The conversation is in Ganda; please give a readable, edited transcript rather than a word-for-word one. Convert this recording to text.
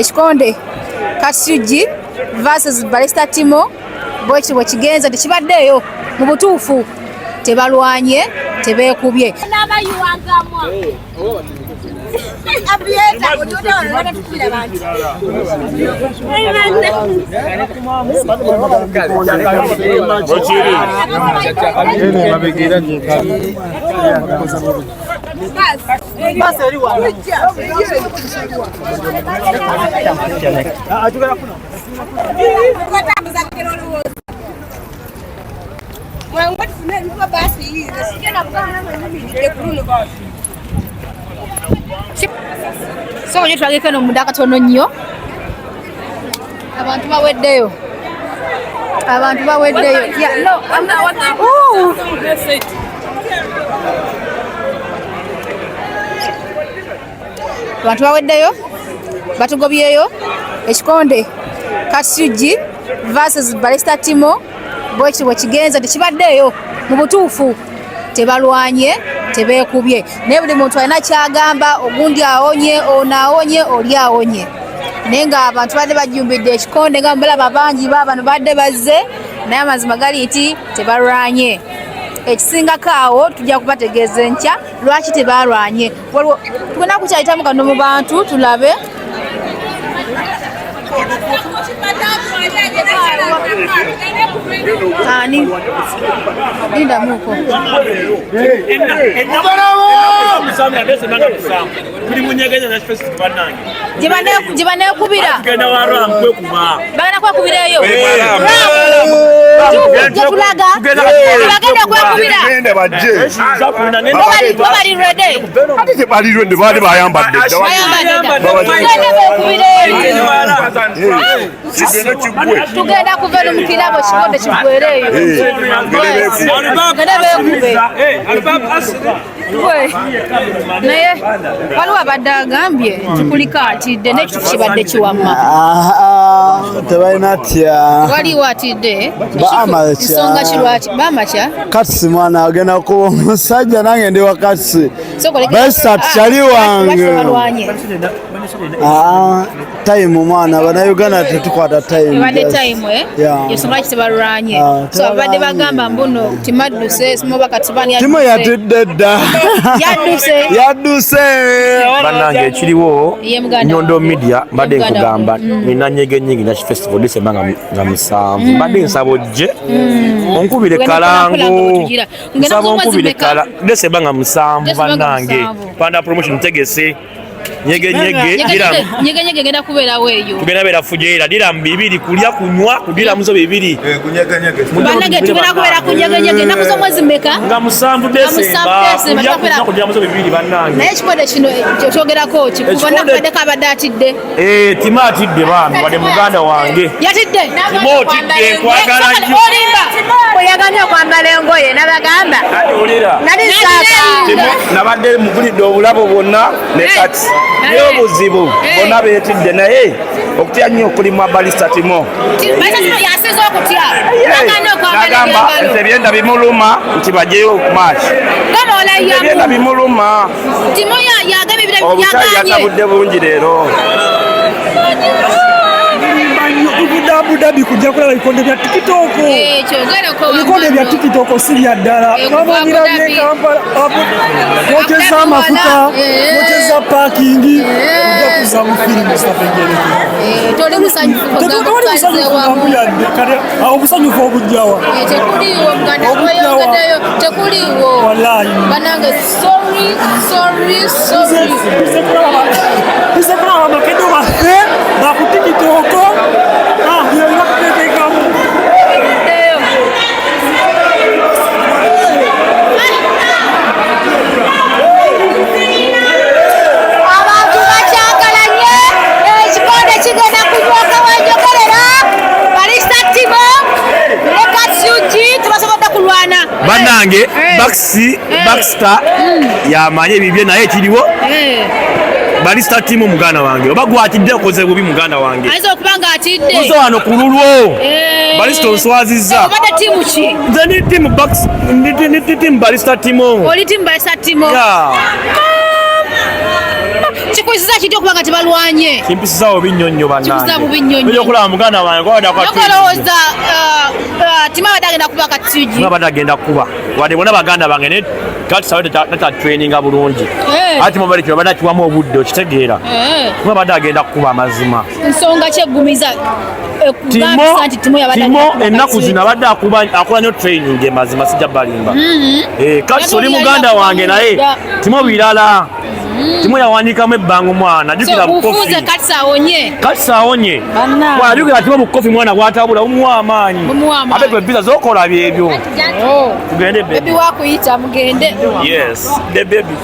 Ekikondde Kats Ug versus Barista Timo bwekyo bwe kigenza tekibaddeeyo mu butuufu tebalwanye tebeekubye so twageko eno munda katono nnyo abantu baweddeyo abantu baweddeyo batugobyeyo Ekikondde Kats Ug versus Barista Timo bwekyo bwe kigenza tekibaddeeyo mu butuufu tebalwanye tebeekubye naye buli muntu alina kyagamba ogundi awonye ono awonye oli awonye naye nga abantu badde bajumbidde Ekikondde nga mulaba bangi baabano badde bazze naye amazima gali nti tebalwanye ekisingako awo tujja kubategeeza enkya lwaki tebalwanye waliwo tugenda kukyayitamu kano mu bantu tulabe ani linda muko jibane kubira bagana kwa kubireyo tulaga bagenda kwa kubira bali ready ati bali ready bali bayambadde tugenda kuvera mu kirabo Ekikondde kigwereyo naye waliwo abadde agambye tukulika atidde nekitufu kibadde kiwamma tebalina tya waliwo atidde ensonga kirwaki bamakya Kats mwana agenda kuba omusajja nange ndi wa Kats Barista tukyali wange time mwana bannayuganda tetukwata time ensonga kitebalwanye so abadde bagamba mbuno timadduse simoba katibani Timo yatidde dda yadduse bannange ekiriwo Nyondo Media mbadde nkugamba nina nyege nyingi na festival December nga 7 mbadde nsaba ojje onkubire kalango nsaba onkubire kala December nga 7 bannange panda promotion tegese nyege genda kubeerawo eyo tugenda beera fujeera dira mbibiri kulya kunywa kudira muzo bibiri bannange tugenda kubeera ku nyege naku z'omwezi mmeka nga 7 December kudira muzo bibiri bannange naye Ekikondde kino kyogerako ki kubona kubadde kabadde atidde Timo atidde bambi wadde muganda wange yatidde Timo otidde nkwagala nnyo oyaganya okwambala engoye nabagamba nali Timo nabadde mugulidde obulabo bwonna ne Kats naye obuzibu bonna beetidde naye okutya nnyo okulimwa Barista Timo yasiza okutya nagamba nti ebyenda bimuluma nti bajeyo kumaki ebyenda bimuluma obukyayi yatabudde bulungi leero Abu Dhabi kujja kulaba Ekikondde bya TikTok. Ekikondde bya TikTok si bya ddala. Kabanira bye Kampala. Moteza amafuta, moteza parking, kujja kuza mu firimu stafengere. Toli musanyufu obusanyufu obujjawa. Tekuliwo muganda oyongedeyo tekuliwo. Wallahi. Banange sorry. Bisekulaba makedo baffe baku TikTok. bannange Baxter yamanye bibye naye kiriwo Barista Timo muganda wange oba gwatidde okoze bubi muganda wange aiza okubanga atidde muzo wano kululwo Barista onswazizza obadde timu ki nze ni timu Barista Timo oli timu Barista Timo kikusiza kiti okubanga tebalwanye kimpisizawo binnyonnyo bannange okulaba muganda wange olowooza Timo abadde agenda kuba Kats Ug abadde agenda kuba wadde bona baganda bange ne katisawe tatraininga bulungi ati mubali kino badde akiwamu obudde okitegeera Timo abadde agenda kuba amazima nsonga kyeggumiza Timo ennaku zino abadde akola nnyo training emazima sijja balimba kati oli muganda wange naye Timo birala Timo yawandiikamu ebbanga omwana ajjukira bukofi Kats awonye ajjukira Timo bukofi mwana gwatabula bumuwa amaanyi ate gwe biza zokola byebyo tugende wakuyita mugende yes the baby